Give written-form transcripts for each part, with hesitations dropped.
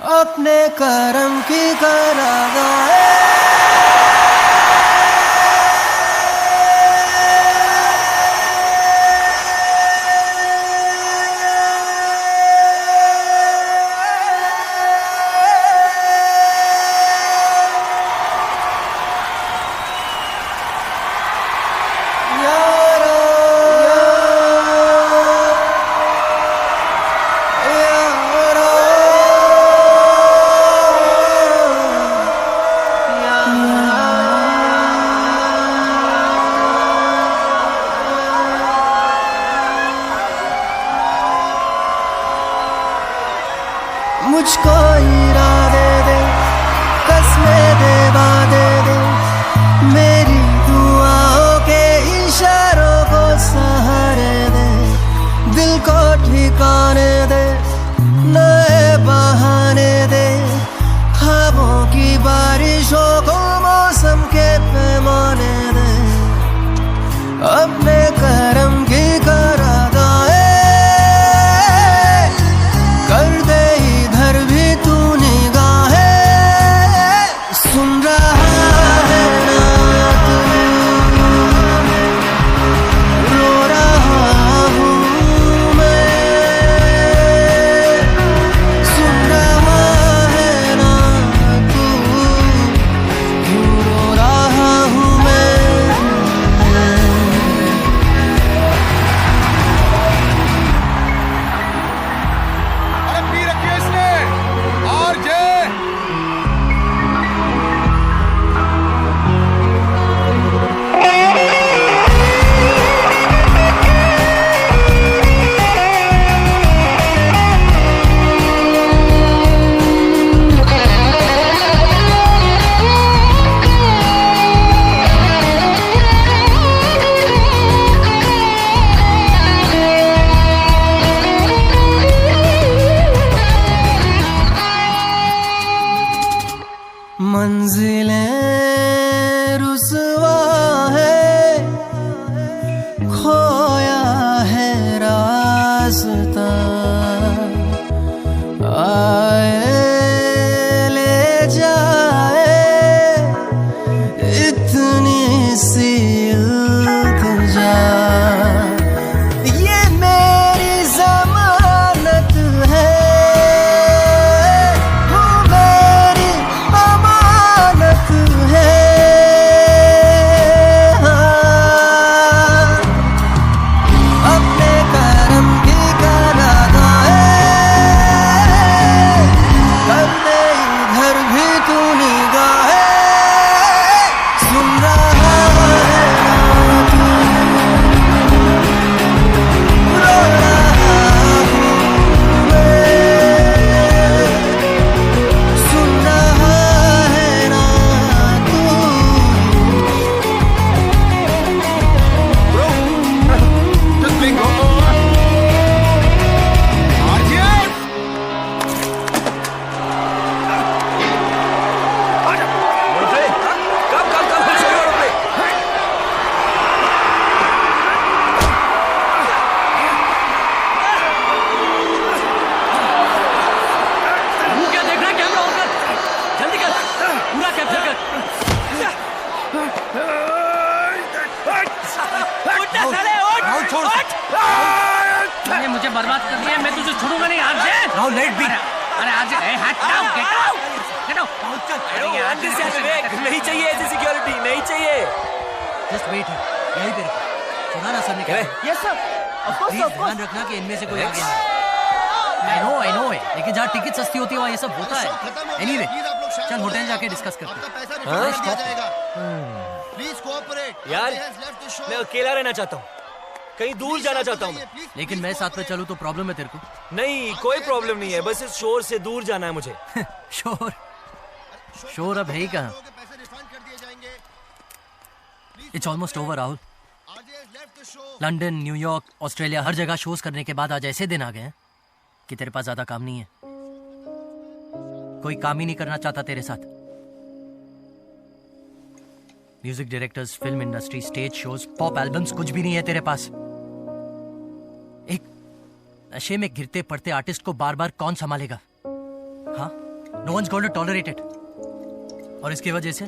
अपने करम की करागाए मुझको इरादे दे, कसमें दे, वादे दे, मेरी दुआओं के इशारों को सहारे दे, दिल को ठिकाने दे, नए बहाने दे, ख्वाबों की बारिशों को मौसम के पैमाने दे, अपने करम की करागाए कर दे इधर भी तू निगाहे सुन रहा है ना तू रो रहा हूँ मैं सुन रहा है ना तू क्यों रो रहा हूँ मैं अरे पी रखी है इसने और जे मंजिलें रुसवा है खोया है रास्ता आए ले जाए इतनी सी इल्तिजा ये मेरी जमानत है तू मेरी अमानत है हाँ। अपने करम की करागाए कर दे इधर भी तू निगाहे सुन रहा है ना तू रो रहा हूँ मैं सुन रहा है ना तू ब्रो जस्ट प्लेइंग और जे तू क्या देख रहा है? कैमरा ऑन कर, जल्दी कर, पूरा कैप्चर कर। उठ ना साले, उठ, उठ। तूने मुझे बर्बाद कर दिया, मैं तुझे छोड़ूंगा नहीं आज से। राहुल लेट बी अरे आज हट out, get out, get out. अरे यार, नहीं चाहिए ऐसी सिक्योरिटी नहीं चाहिए। जस्ट वेट है, यहीं पे रुको। सुना ना सर ने कहा? यस सर प्लीज ध्यान रखना कि इनमें से कोई आगे नहीं। आई नो लेकिन जहाँ टिकट सस्ती होती है वहाँ ये सब होता है। एनीवे, चल होटल जाके डिस्कस करते हैं। प्लीज कोऑपरेट यार मैं अकेला रहना चाहता हूँ, कहीं दूर जाना चाहता हूँ मैं। लेकिन मैं साथ में चलूँ तो प्रॉब्लम है तेरे को? नहीं कोई प्रॉब्लम नहीं है, बस इस शोर से दूर जाना है मुझे। शोर अब है ही कहाँ? It's almost over Rahul. London, New York, Australia, हर जगह शोज करने के बाद आज ऐसे दिन आ गए हैं कि तेरे पास ज्यादा काम नहीं है। कोई काम ही नहीं करना चाहता तेरे साथ। Music directors, film industry, stage shows, pop albums, कुछ भी नहीं है तेरे पास। एक नशे में गिरते पड़ते आर्टिस्ट को बार बार कौन संभालेगा? हाँ, no one's going to tolerate it. और इसकी वजह से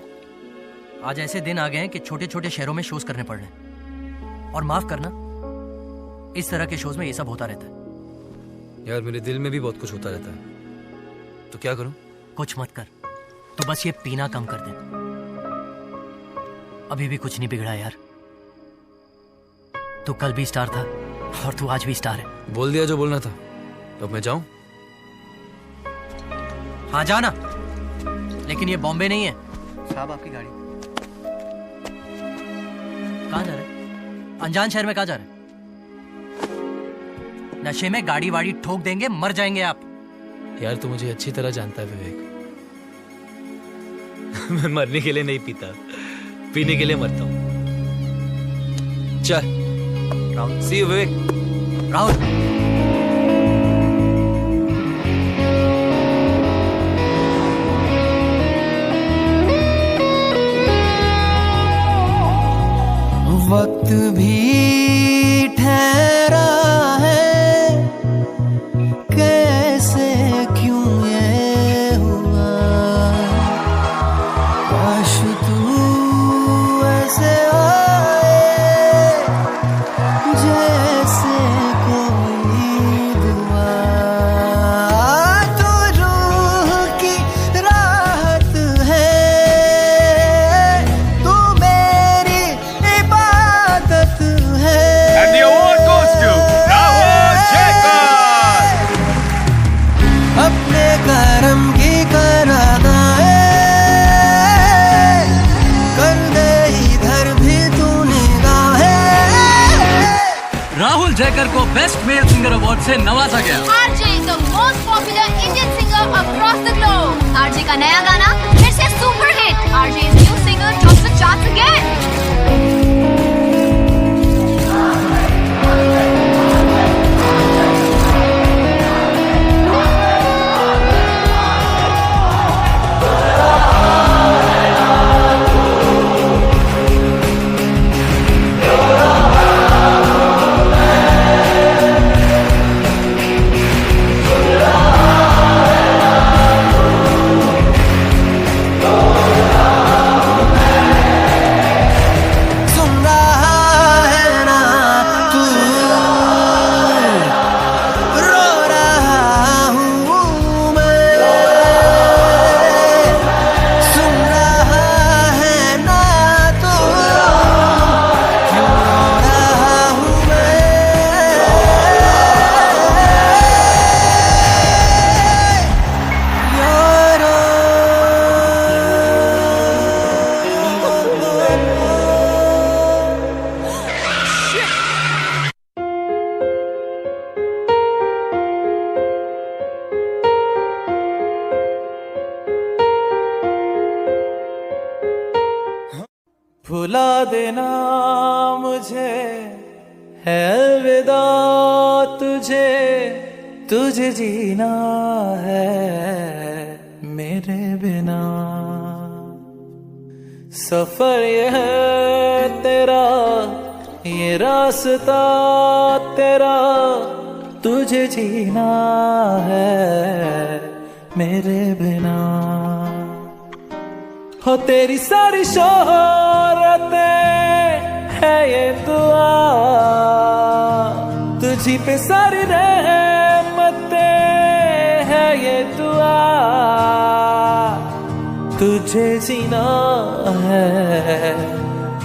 आज ऐसे दिन आ गए हैं कि छोटे छोटे शहरों में शोज करने पड़ रहे हैं। और माफ करना, इस तरह के शोज में ये सब होता रहता है। यार मेरे दिल में भी बहुत कुछ होता रहता है, तो क्या करूं? कुछ मत कर, तू बस ये पीना कम कर दे। अभी भी कुछ नहीं बिगड़ा यार। तू कल भी स्टार था और तू आज भी स्टार है। बोल दिया जो बोलना था, तो अब मैं जाऊं? हाँ जाना, लेकिन ये बॉम्बे नहीं है। साहब आपकी गाड़ी। कहाँ जा रहे हैं? अनजान शहर में कहाँ जा रहे हैं? नशे में गाड़ी वाड़ी ठोक देंगे, मर जाएंगे आप। यार तू मुझे अच्छी तरह जानता है विवेक। मैं मरने के लिए नहीं पीता, पीने के लिए मरता हूं। चल राहुल, सी यू विवेक। राहुल, वक्त भी ठहरा है, कैसे क्यों ये हुआ, काश तू ऐसे आए जैसे कोई दुआ, तो रूह की राहत है, तू मेरी इबादत है। And the award goes to Rahul Jacob. अपने करम की करादाए कर दे इधर भी तू निगाहें। राहुल जयकर को बेस्ट मेल सिंगर अवार्ड से नवाजा गया। RJ, the most popular Indian singer across the globe. RJ का नया गाना फिर से super hit. RJ's new singer tops the charts again. सुन रहा है ना तू, रो रहा हूँ मैं, सुन रहा है ना तू, क्यों रो रहा हूँ मैं, यारो। भुला देना मुझे है अलविदा, तुझे तुझे जीना है मेरे बिना। सफर ये है तेरा, ये रास्ता तेरा, तुझे जीना है मेरे बिना। हो तेरी सारी शोहरतें है ये दुआ, तुझी पे सारी रहमतें है ये दुआ, तुझे जीना है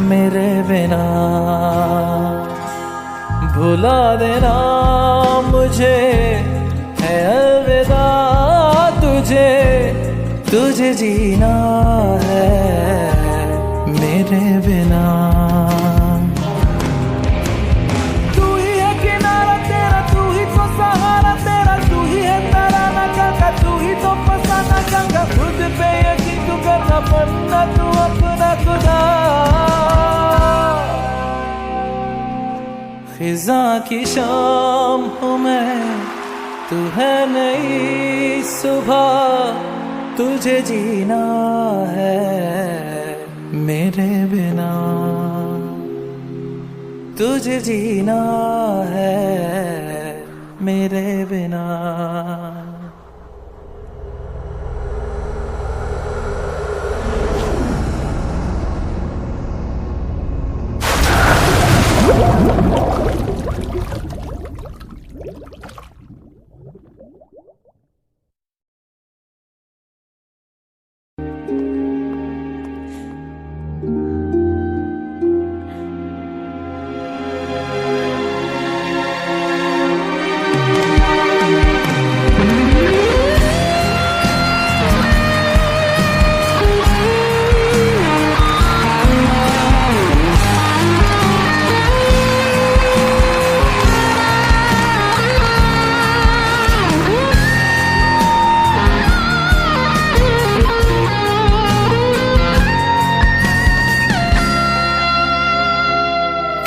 मेरे बिना। भुला देना मुझे है अलविदा, तुझे तुझे जीना है मेरे बिना। तू ही है किनारा तेरा, तू ही तो सहारा तेरा, तू ही है तराना गंगा, तू ही तो फसाना गंगा। खुद पे यकीन तू करना, बनना तू अपना खुदा। खिजा की शाम हूँ मैं, तू है नई सुबह, तुझे जीना है मेरे बिना। तुझे जीना है मेरे बिना।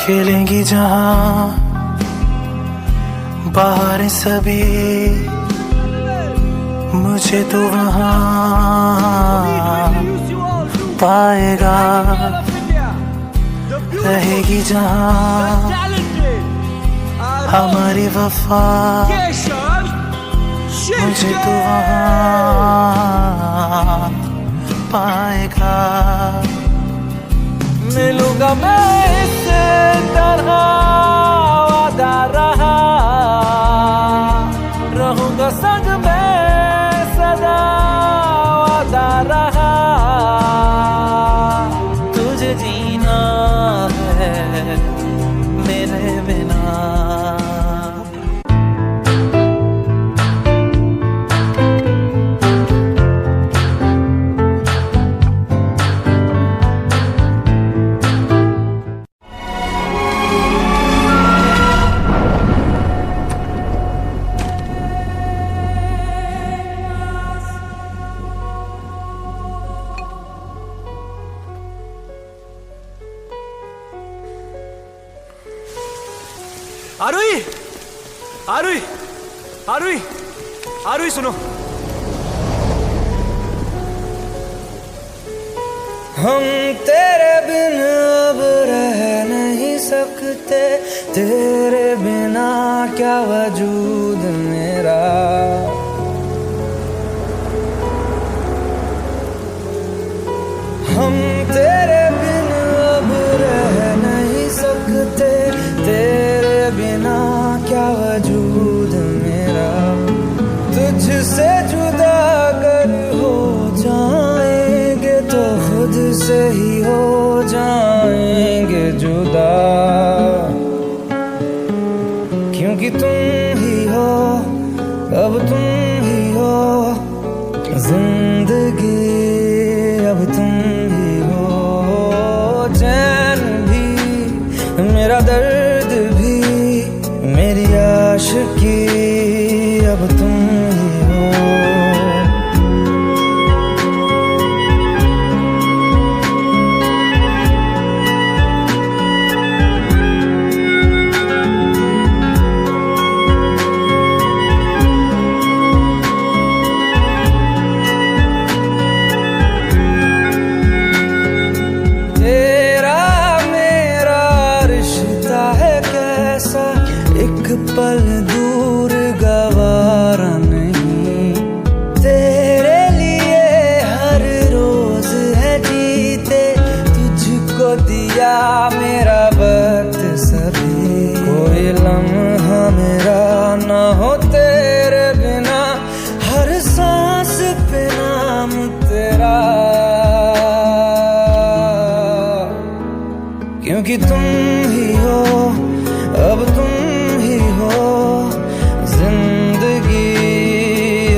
खेलेंगी जहां बाहर सभी, मुझे तो वहां पाएगा। रहेगी जहां हमारी वफा, मुझे तो वहां पाएगा। मिलूंगा मैं इससे तरह वादा रहा, रहूंगा संग में सदा वादा रहा। तुझे जीना है मेरे बिना। आरुई, आरुई, आरुई, आरुई सुनो। हम तेरे बिन अब रह नहीं सकते, तेरे बिना क्या वजूद मेरा। हम तेरे बिन अब रह नहीं सकते, तेरे बिना क्या वजूद मेरा। तुझसे जुदा अगर हो जाएंगे तो खुद से ही हो जाएंगे जुदा। क्योंकि तुम ही हो, अब तुम ही हो जिंदगी, अब तुम ही हो चैन भी, मेरा दर्द भी, मेरी आशिकी, अब तुम ही हो। एक पल दूर गवारा नहीं, तेरे लिए हर रोज है जीते, तुझको दिया मेरा वक्त सभी। कोई लम्हा मेरा ना हो तेरे बिना, हर सांस पे नाम तेरा। क्योंकि तुम ही हो, अब तुम ही हो जिंदगी,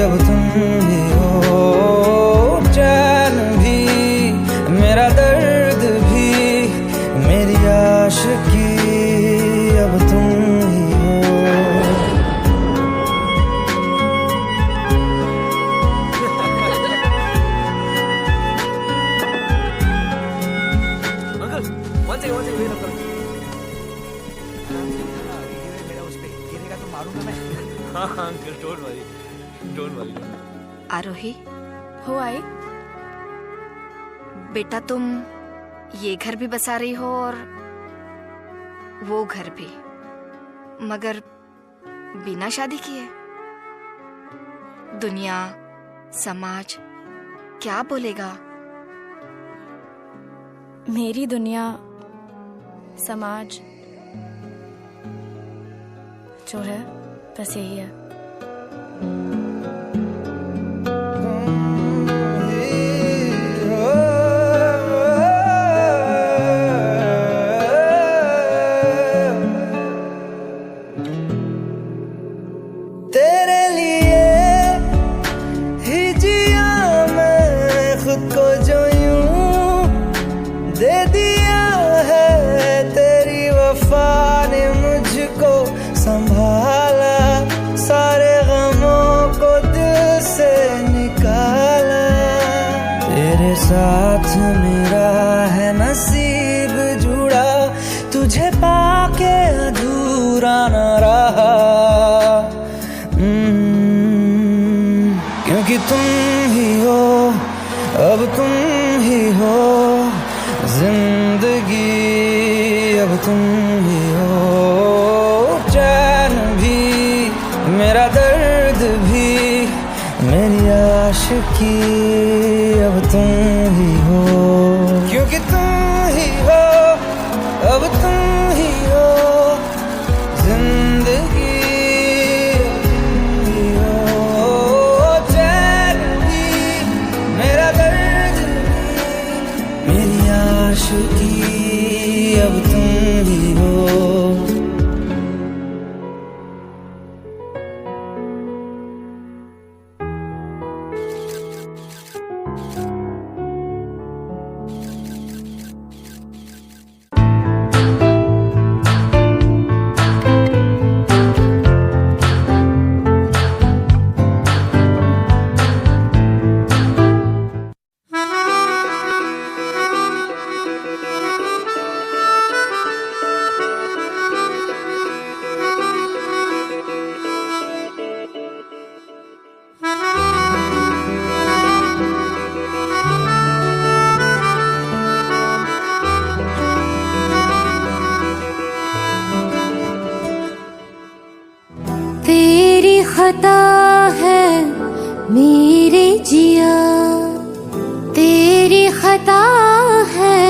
अब तुम ही हो चैन भी, मेरा दर्द भी, मेरी आशिकी, अब तुम ही हो। Uncle one second wait uncle. हाँ uncle don't worry, don't worry. Aarohi, हो आई बेटा, तुम ये घर भी बसा रही हो और वो घर भी, मगर बिना शादी किए। दुनिया समाज क्या बोलेगा? मेरी दुनिया समाज जो है बस यही है। तेरे लिए ही जिया मैं खुद को, जो यूं दे दिया है तेरी वफा ने मुझको संभाला। सारे गमों क्योंकि तुम ही हो, अब तुम ही हो जिंदगी, अब तुम ही हो चैन भी, मेरा दर्द भी, मेरी आशिकी, अब तुम ही हो। क्योंकि तुम ही हो, अब तुम ही हो जिंदगी, तुम ही हो चैन भी, मेरा दर्द भी, मेरी आशिकी, अब तुम ही हो। तेरी खता है मेरे जिया, तेरी खता है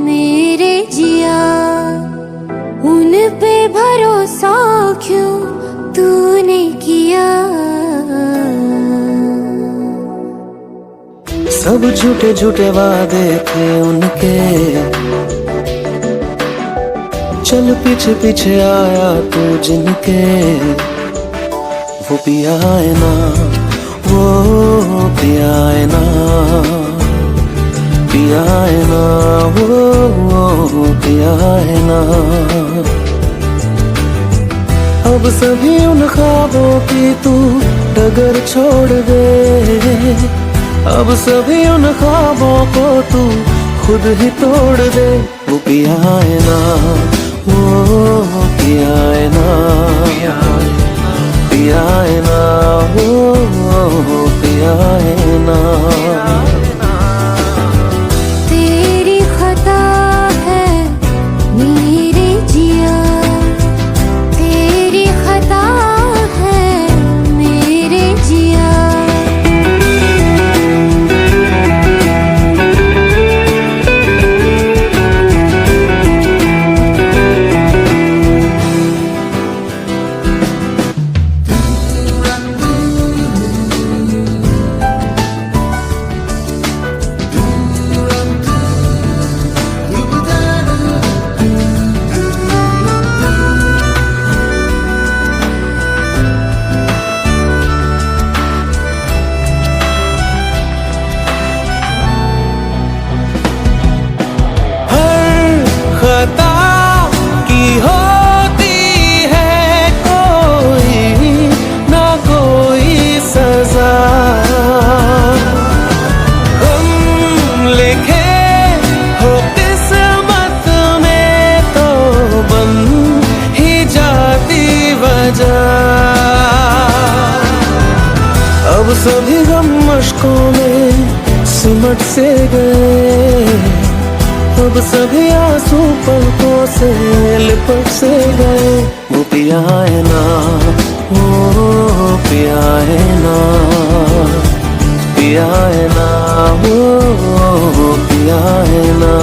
मेरे जिया, उन पे भरोसा क्यों तूने किया। सब झूठे झूठे वादे थे उनके, चल पीछे पीछे आया तू जिनके, वो पिया है ना, वो पिया है ना, पिया है ना, वो पिया है ना। अब सभी उन ख्वाबों की तू डगर छोड़ दे, अब सभी उन ख्वाबों को तू खुद ही तोड़ दे। वो पिया है ना, वो पिया है ना, पिया है ना, वो पिया है ना। तेरी खता है मेरे जिया, तेरी खता है मेरे जिया। अब सभी गम मशकों में सिमट से गए, अब सभी आंसू पलकों से लिपट से गए। वो पिया है ना, वो पिया है ना, पिया है ना, वो पिया है ना।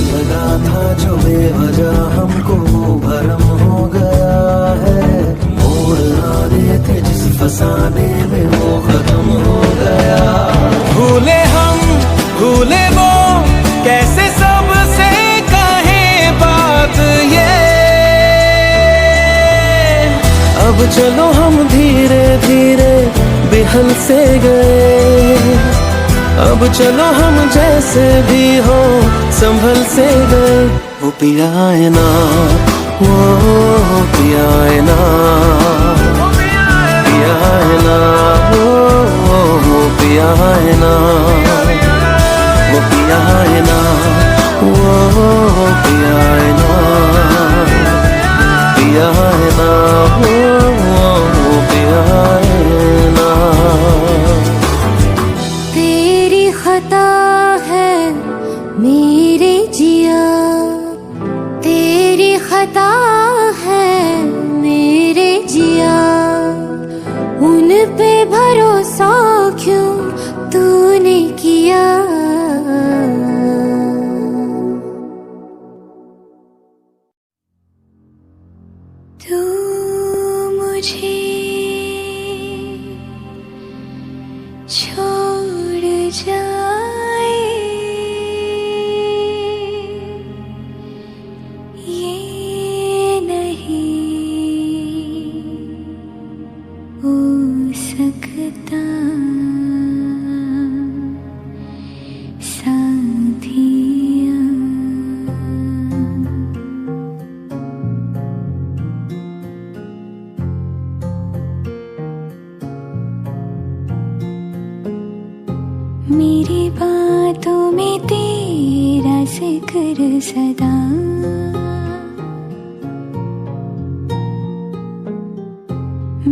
लगा था जो बेवजह हमको भरम हो गया है, मोड़ आने थे जिस फसाने में वो खत्म हो गया। भूले हम भूले वो कैसे सबसे कहे बात ये, अब चलो हम धीरे धीरे बिहल से गए, अब चलो हम जैसे भी हो संभल से गए। वो पिया है ना, वो पिया है ना, पिया है ना, वो पिया है ना, वो पिया है ना, वो पिया है ना, पिया है ना, वो पिया है ना। तेरी खता है मेरे जिया, तेरी खता है मेरे जिया, उन पे भरोसा क्यों तूने किया। तू मुझे छोड़ जाए ये नहीं हो सकता साथिया। मेरी बातों में तेरा जिक्र सदा,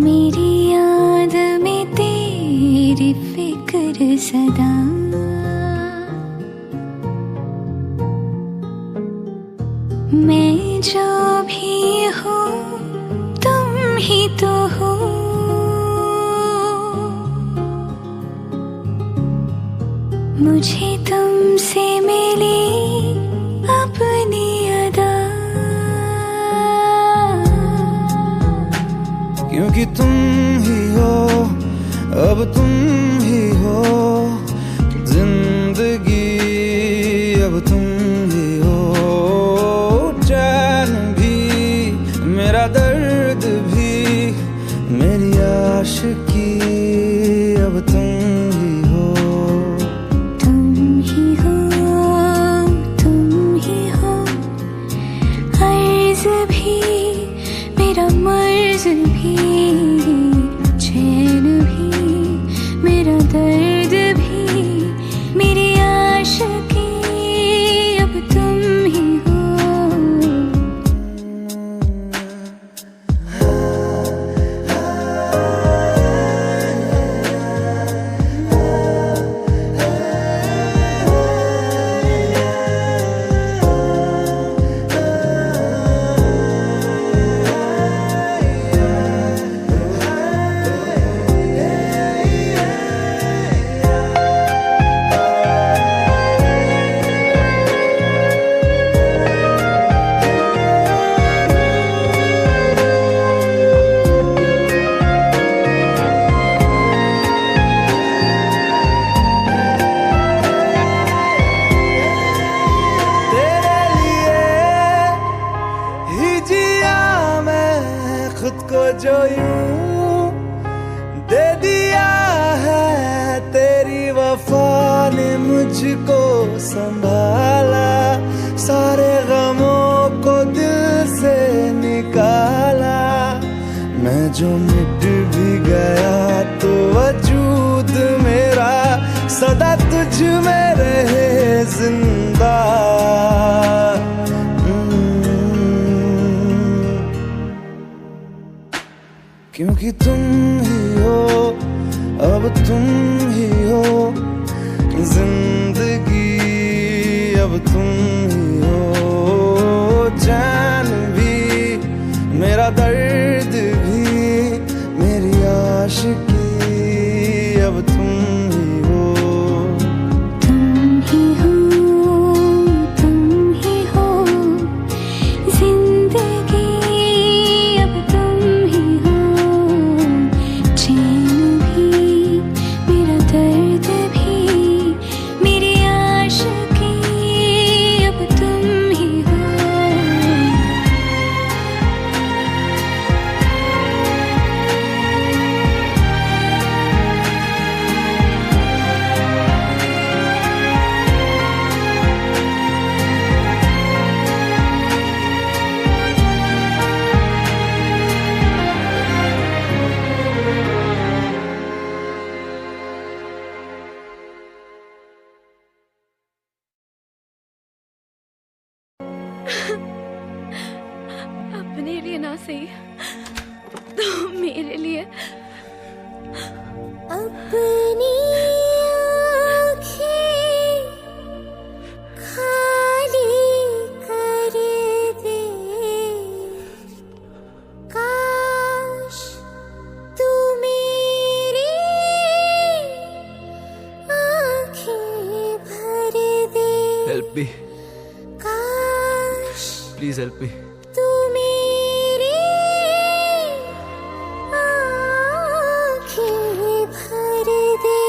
मेरी याद में तेरी फिक्र सदा। मैं जो भी हूँ तुम ही तो हो, मुझे तुमसे मिली अपनी अदा। क्योंकि तुम ही हो, अब तुम ही हो जिंदगी, अब तुम ही हो चैन भी, मेरा दर्द भी, मेरी आशिकी, अब तुम ही हो। तुम ही हो, तुम ही हो, अर्ज भी मेरा मर्ज भी, चैन भी मेरा दर्द भी, मेरी आशिकी, अब तुम ही हो। जो यूं दे दिया है तेरी वफा ने मुझको संभाला, सारे गमों को दिल से निकाला। मैं जो मिट भी गया तो वजूद मेरा सदा तुझ में रहे जिंदा। क्योंकि तुम ही हो, अब तुम ही हो जिंदगी, अब तुम ही हो चैन भी, मेरा दर्द भी, मेरी आशिकी, अब तुम ही हो। तुम ही हो, तुम ही हो जिंदगी, अब तुम ही हो चैन भी, मेरा दर्द भी, मेरी आशिकी, अब अपने लिए ना सही तो मेरे लिए। अपनी आँखें खाली कर दे, काश तू मेरी आँखें भर दे। हेल्प मी, काश प्लीज हेल्प मी। तू मेरी आँखें भर दे।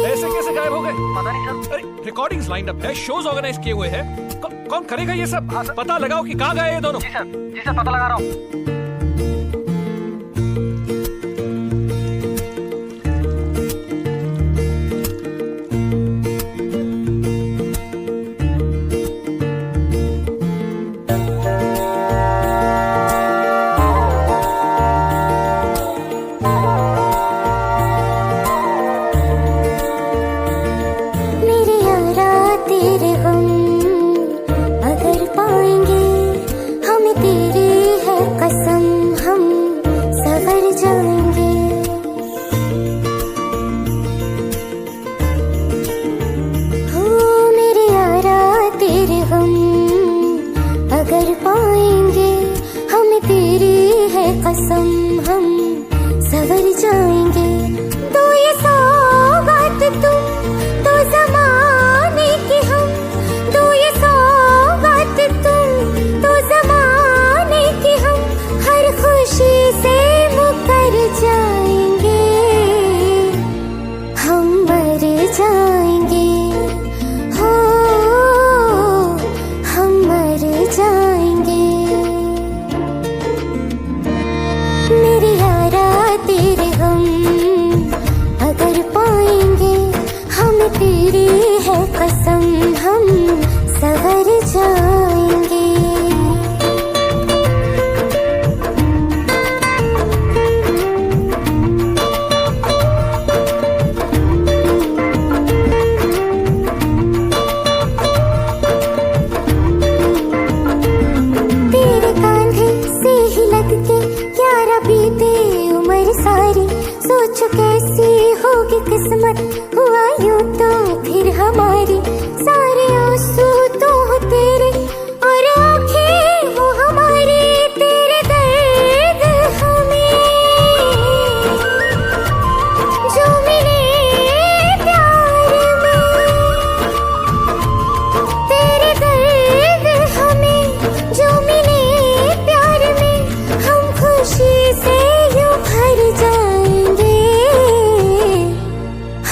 ऐसे कैसे गायब हो गए? पता नहीं सर। अरे रिकॉर्डिंग्स लाइंड अप है, शोज ऑर्गेनाइज किए हुए हैं। कौन करेगा ये सब? पता लगाओ कि कहाँ गए ये दोनों। जी सर पता लगा रहा हूँ। मेरे यारा तेरे गम अगर पाएंगे, हम तेरी है कसम, हम सवर जाएंगे। हो मेरे यारा तेरे गम अगर पाएंगे, हम तेरी है कसम, हम सवर जाएंगे। तो ये सौगात तुम तो ज़माने की, हम तो ये सौगात तुम तो ज़माने की, हम हर खुशी से मुकर जाएंगे, हम मर जाएंगे। हो हम मर जाएंगे। मेरे यारा तेरे गम अगर पाएंगे, हम तेरी है कसम, हम सवर जाएंगे। तेरे कांधे से ही लग के यारा बीते उम्र सारी, सोचो कैसी होगी किस्मत, हुआ यूं तो फिर हमारी। सारे आंसू तो हो तेरे और आंखें हो हमारी, तेरे दर्द हमें जो मिले प्यार में, तेरे दर्द हमें जो मिले प्यार में, हम खुशी से यूं भर जाएंगे,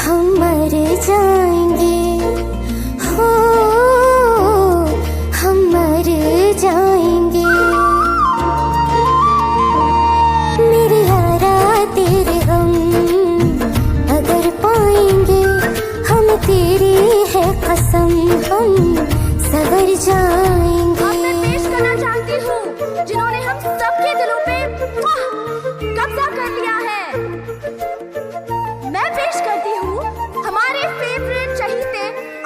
हम मर जाएंगे। हो हम मर जाएंगे। मेरे यारा तेरे गम अगर पाएंगे, हम तेरी है कसम, हम सवर जाएंगे। अब मैं पेश करना चाहती हूँ जिन्होंने हम सबके दिलों पे कब्जा कर लिया है। मैं पेश करती हूँ हमारे फेवरेट चहीते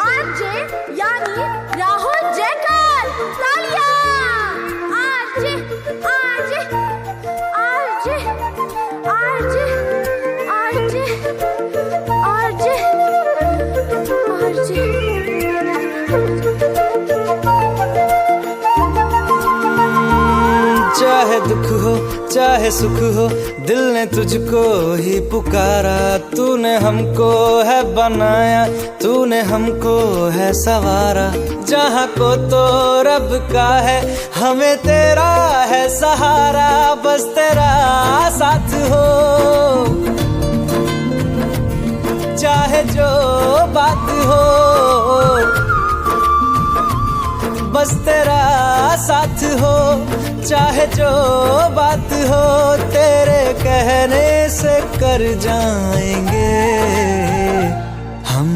आरजे यानी राहुल जयकर। तालियां! RJ RJ RJ RJ RJ RJ RJ. चाहे दुख हो चाहे सुख हो, दिल ने तुझको ही पुकारा। तूने हमको है बनाया, तूने हमको है सवारा। जहाँ को तो रब का है, हमें तेरा है सहारा। बस तेरा साथ हो, चाहे जो बात हो, बस तेरा साथ हो, चाहे जो बात हो। तेरे कहने से कर जाएंगे, हम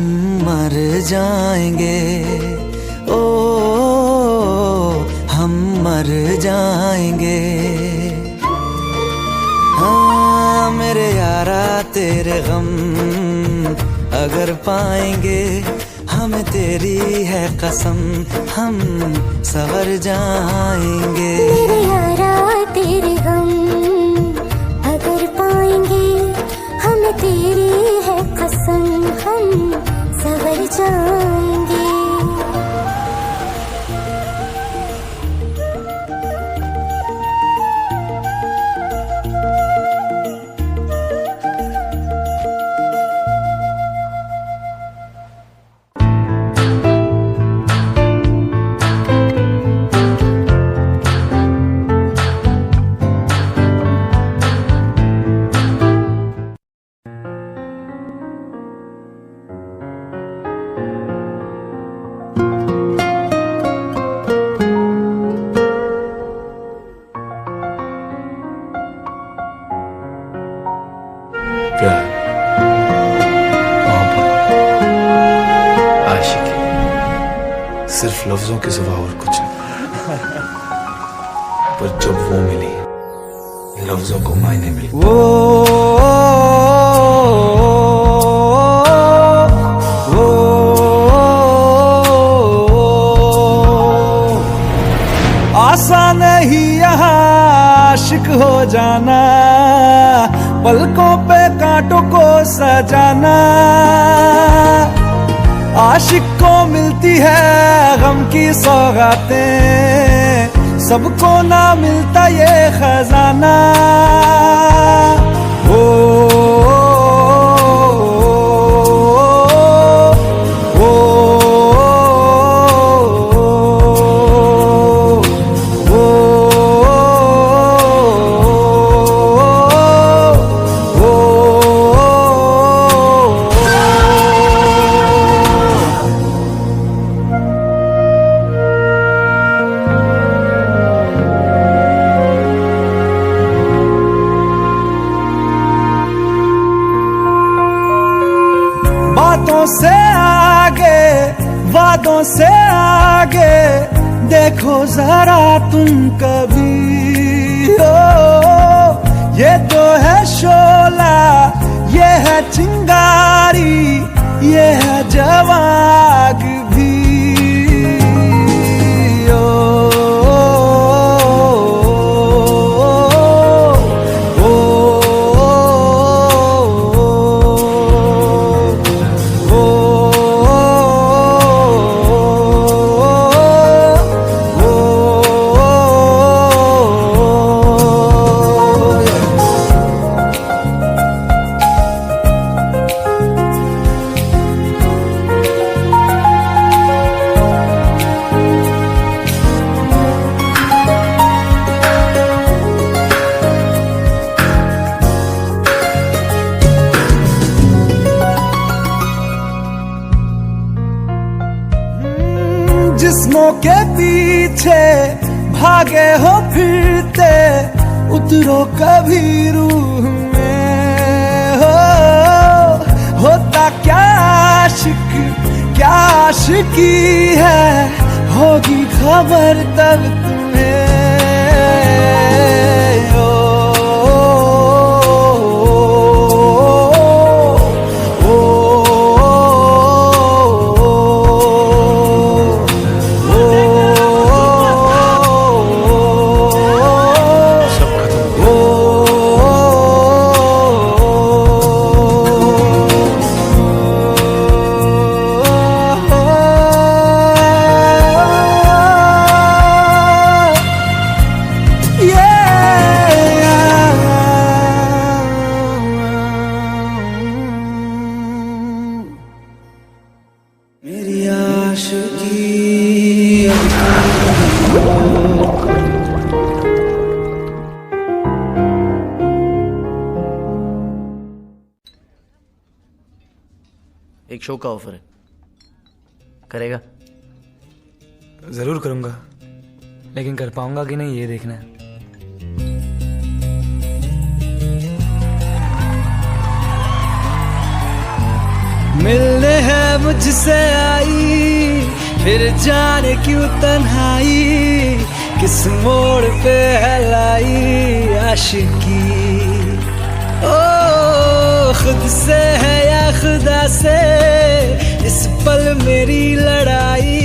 मर जाएंगे। ओ हम मर जाएंगे। हाँ मेरे यारा तेरे गम अगर पाएंगे, हमें तेरी है कसम, हम सवर जाएंगे। मेरे यारा तेरे गम अगर पाएंगे, हमें तेरी है कसम, हम सवर जाएंगे। प्यार, मोहब्बत, आशिकी सिर्फ लफ्जों के सिवा और कुछ नहीं। पर जब वो मिली, लफ्जों को मायने मिले। आसान नहीं यहाँ आशिक हो जाना, पलकों पे कांटों को सजाना। आशिक को मिलती है गम की सौगातें, सबको ना मिलता ये खजाना। बातों से आगे, वादों से आगे, देखो जरा तुम कभी। ये तो है शोला, ये है चिंगारी, ये है जवाग भी। जिस्मों के पीछे भागे हो फिरते, उतरो कभी रूह में। होता क्या आशिक, क्या आशिकी है, होगी खबर तब तुम्हें। मेरी आशिकी एक शो का ऑफर है, करेगा? जरूर करूंगा, लेकिन कर पाऊंगा कि नहीं ये देखना है। मिलने है मुझसे आई, फिर जाने क्यों तन्हाई, किस मोड़ पे है लाई आशिकी। ओ खुद से है या खुदा से, इस पल मेरी लड़ाई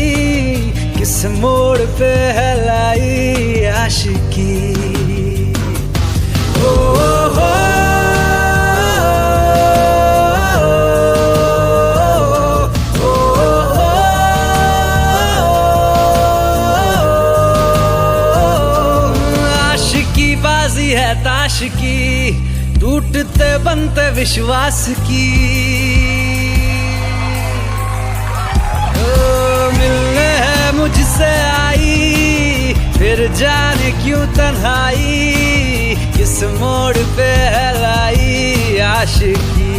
किस मोड़ पे है लाई आशिकी। ओ हो आशिकी बाजी है ताश की, टूटते बनते विश्वास की। मिलने है मुझसे आई, फिर जाने क्यों तन्हाई, किस मोड़ पे है लाई आशिकी।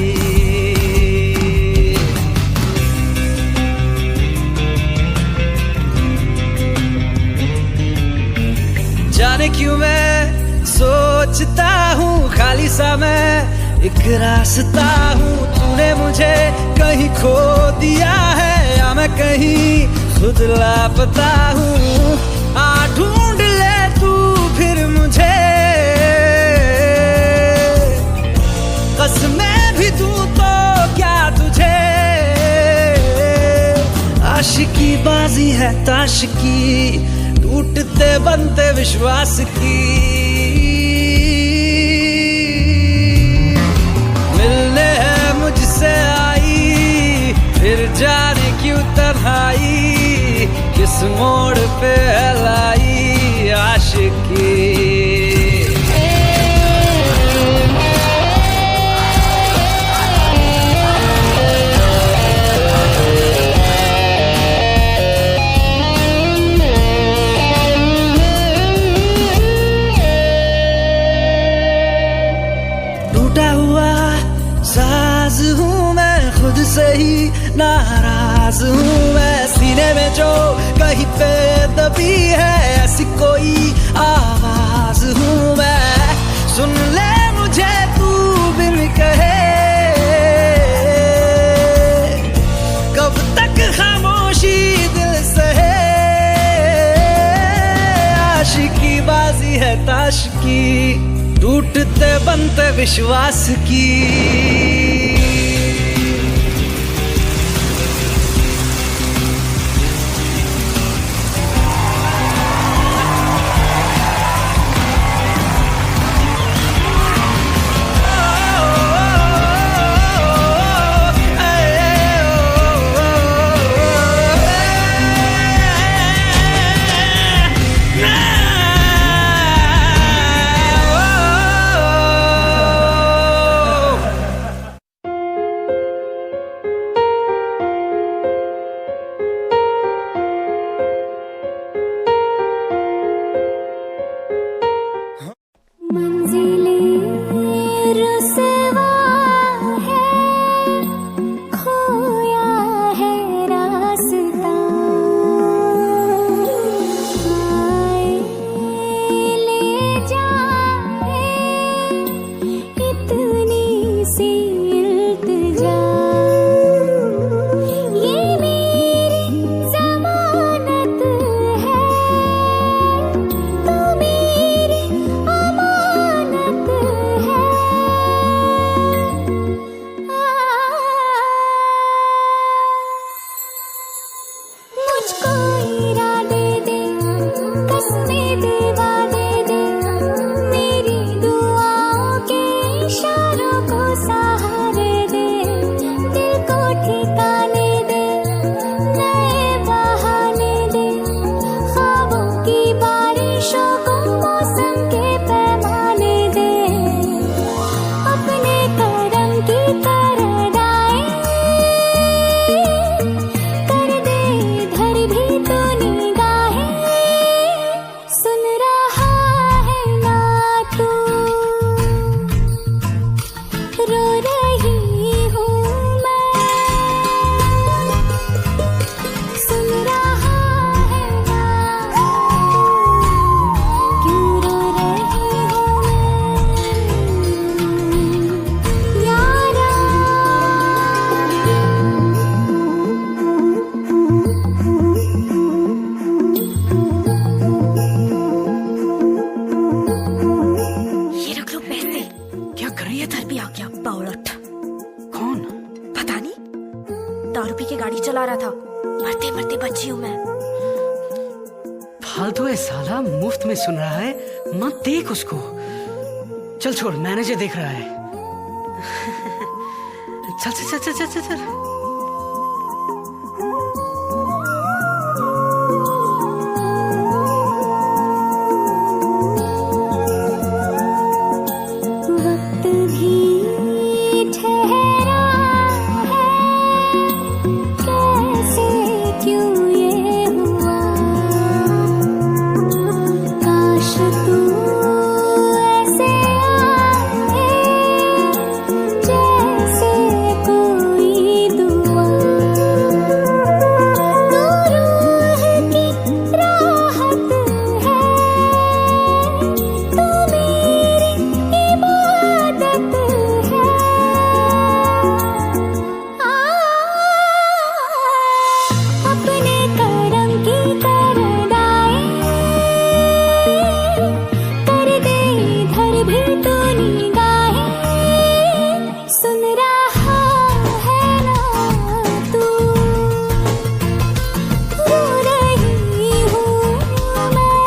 जाने क्यों मैं सोचता हूँ खाली सा मैं एक रास्ता हूँ, तूने मुझे कहीं खो दिया है या मैं कहीं खुद लापता हूँ। आ ढूंढ ले तू फिर मुझे, कसमें भी दूँ तो क्या तुझे। आशिकी बाजी है ताश की, टूटते बनते विश्वास की। मिलने है मुझसे आई, फिर जाने क्यों तन्हाई, किस मोड़ पे है लाई आशिकी। साज हूँ मैं खुद से ही नाराज हूँ मैं, सीने में जो कहीं पे दबी है ऐसी कोई आवाज हूँ मैं। सुन ले मुझे तू बिन कहे, कब तक खामोशी दिल सहे। आशिकी बाजी है ताश की, टूटते बनते विश्वास की। फालतू है साला, मुफ्त में सुन रहा है, मत देख उसको। चल छोड़, मैनेजर देख रहा है। चल चल चल चल चल चल। वक्त भी ठहरा है, कैसे क्यों ये हुआ, काश तू ऐसे आए जैसे कोई दुआ, तू रूह की राहत है, तू मेरी इबादत है। अपने करम की करदाई कर दे, इधर भी तू निगाहें सुन रहा है ना तू, रो रही हूँ मैं,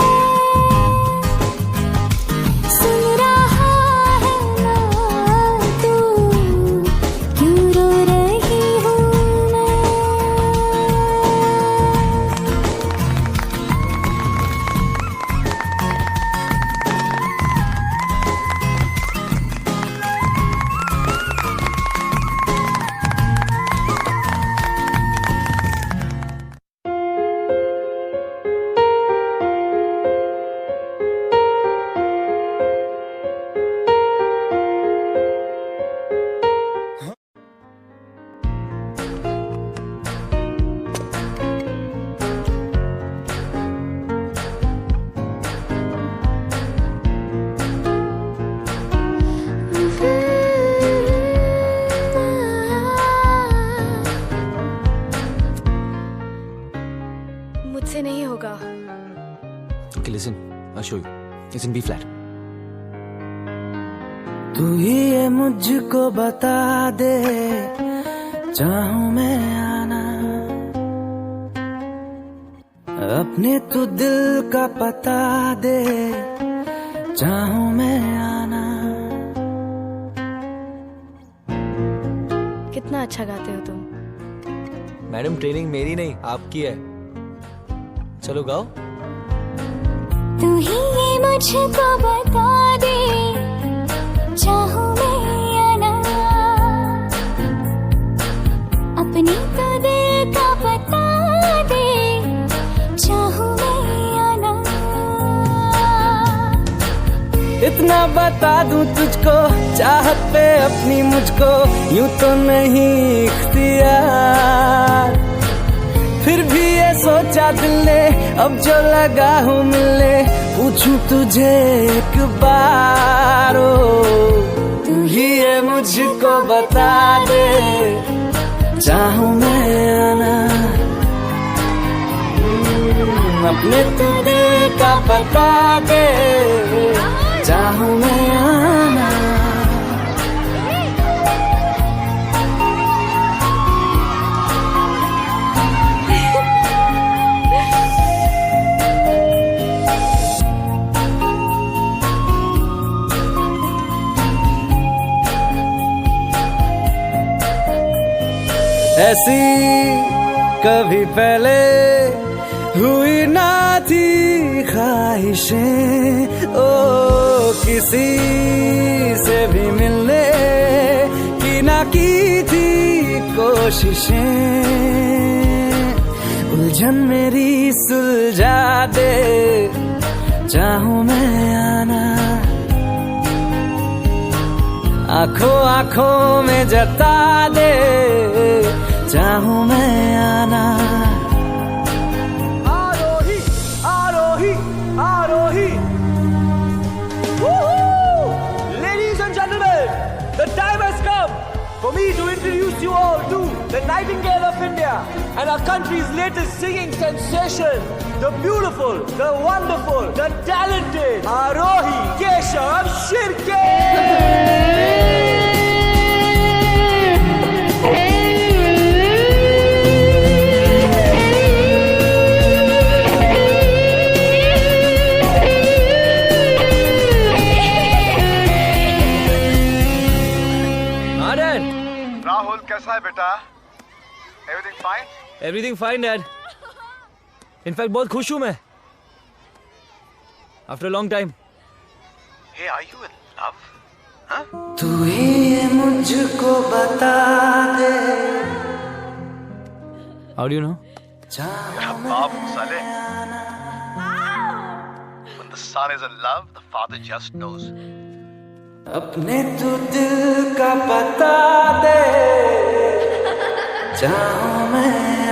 सुन रहा है ना तू, क्यों रो रही हूँ मैं। मुझसे नहीं होगा। Okay, listen, I'll show you. It's in B flat. तू ही ये मुझको बता दे, चाहूं मैं आना, अपने तू दिल का पता दे, चाहूं मैं आना। कितना अच्छा गाते हो तुम। मैडम ट्रेनिंग मेरी नहीं आपकी है, चलो गाओ। तू ही ये मुझको बता दे, चाहूं मैं आना, अपनी तो दिल का बता दे, चाहूं मैं आना। इतना बता दूं तुझको, चाहत पे अपनी मुझको यूं तो नहीं इख्तियार, फिर भी ये सोचा दिल ने, अब जो लगा हूँ मिलने, पूछूं तुझे एक बार, तू ही ये मुझको बता दे, चाहूं मैं आना, अपने तू दिल का बता दे, चाहूं मैं आना। ऐसी कभी पहले हुई ना थी ख्वाहिशें, ओ किसी से भी मिलने की ना की थी कोशिशें, उलझन मेरी सुलझा दे, चाहूं मैं आना, आंखों आंखों में जता दे, चाहूं मैं आना। आरोही आरोही आरोही, ladies and gentlemen, the time has come for me to introduce you all to the Nightingale of India and our country's latest singing sensation, the beautiful, the wonderful, the talented Arohi Keshav Shirke. Everything fine dad. In fact बहुत खुश हूं मैं. After a long time. Hey, are you in love? Huh? तू ही मुझको बता दे. How do you know? Babu Saleh. When the son is in love, the father just knows. अपने तू दिल का बता दे. चाहूं मैं